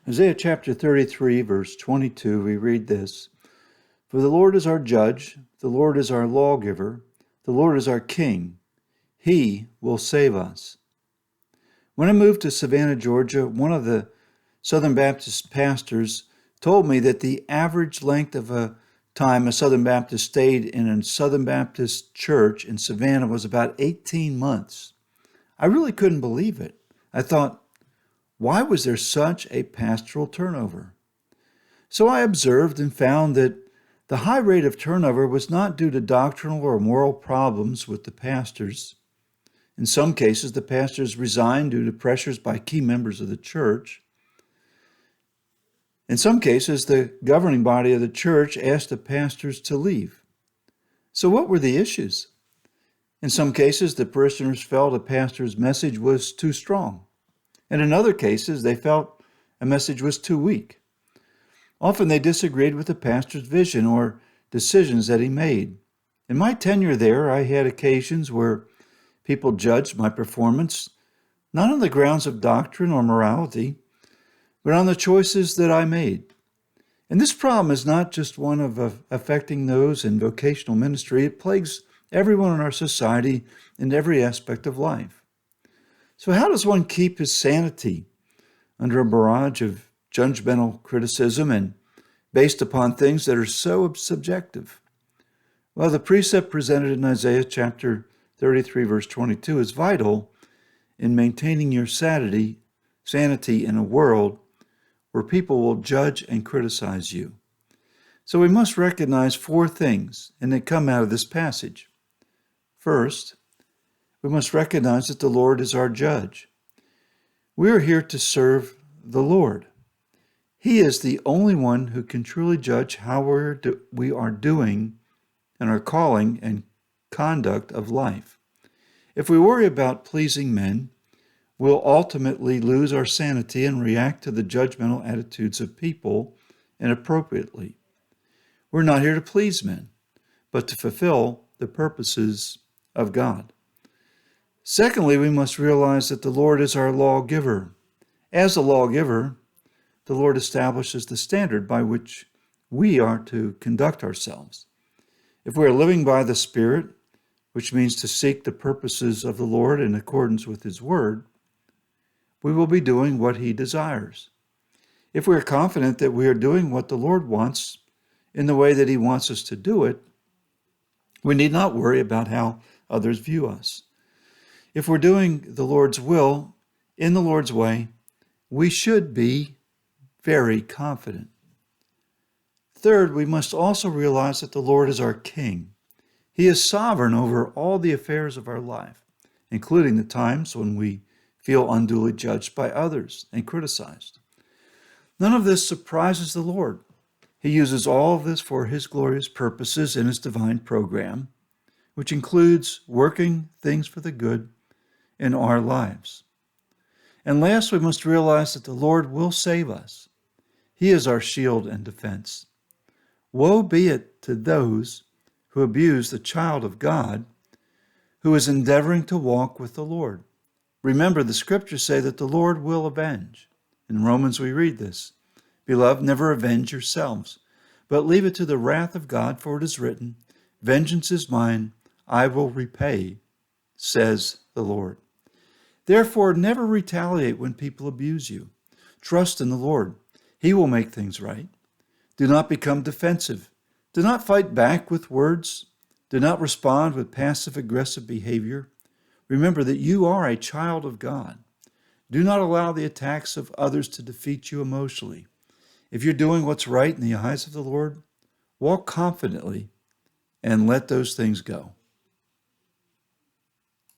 Isaiah chapter 33, verse 22, we read this: "For the Lord is our judge, the Lord is our lawgiver, the Lord is our king. He will save us." When I moved to Savannah, Georgia, one of the Southern Baptist pastors told me that the average length of a time a Southern Baptist stayed in a Southern Baptist church in Savannah was about 18 months. I really couldn't believe it. I thought, why was there such a pastoral turnover? So I observed and found that the high rate of turnover was not due to doctrinal or moral problems with the pastors. In some cases, the pastors resigned due to pressures by key members of the church. In some cases, the governing body of the church asked the pastors to leave. So what were the issues? In some cases, the parishioners felt a pastor's message was too strong. And in other cases, they felt a message was too weak. Often they disagreed with the pastor's vision or decisions that he made. In my tenure there, I had occasions where people judged my performance not on the grounds of doctrine or morality, but on the choices that I made. And this problem is not just one of affecting those in vocational ministry. It plagues everyone in our society in every aspect of life. So how does one keep his sanity under a barrage of judgmental criticism and based upon things that are so subjective? Well, the precept presented in Isaiah chapter 33, verse 22 is vital in maintaining your sanity in a world where people will judge and criticize you. So we must recognize four things, and they come out of this passage. First, we must recognize that the Lord is our judge. We are here to serve the Lord. He is the only one who can truly judge how we are doing in our calling and conduct of life. If we worry about pleasing men, we'll ultimately lose our sanity and react to the judgmental attitudes of people inappropriately. We're not here to please men, but to fulfill the purposes of God. Secondly, we must realize that the Lord is our lawgiver. As a lawgiver, the Lord establishes the standard by which we are to conduct ourselves. If we are living by the Spirit, which means to seek the purposes of the Lord in accordance with His Word, we will be doing what He desires. If we are confident that we are doing what the Lord wants in the way that He wants us to do it, we need not worry about how others view us. If we're doing the Lord's will in the Lord's way, we should be very confident. Third, we must also realize that the Lord is our King. He is sovereign over all the affairs of our life, including the times when we feel unduly judged by others and criticized. None of this surprises the Lord. He uses all of this for His glorious purposes in His divine program, which includes working things for the good in our lives. And last, we must realize that the Lord will save us. He is our shield and defense. Woe be it to those who abuse the child of God who is endeavoring to walk with the Lord. Remember, the scriptures say that the Lord will avenge. In Romans we read this: "Beloved, never avenge yourselves, but leave it to the wrath of God, for it is written, 'Vengeance is mine, I will repay,' says the Lord." Therefore, never retaliate when people abuse you. Trust in the Lord. He will make things right. Do not become defensive. Do not fight back with words. Do not respond with passive-aggressive behavior. Remember that you are a child of God. Do not allow the attacks of others to defeat you emotionally. If you're doing what's right in the eyes of the Lord, walk confidently and let those things go.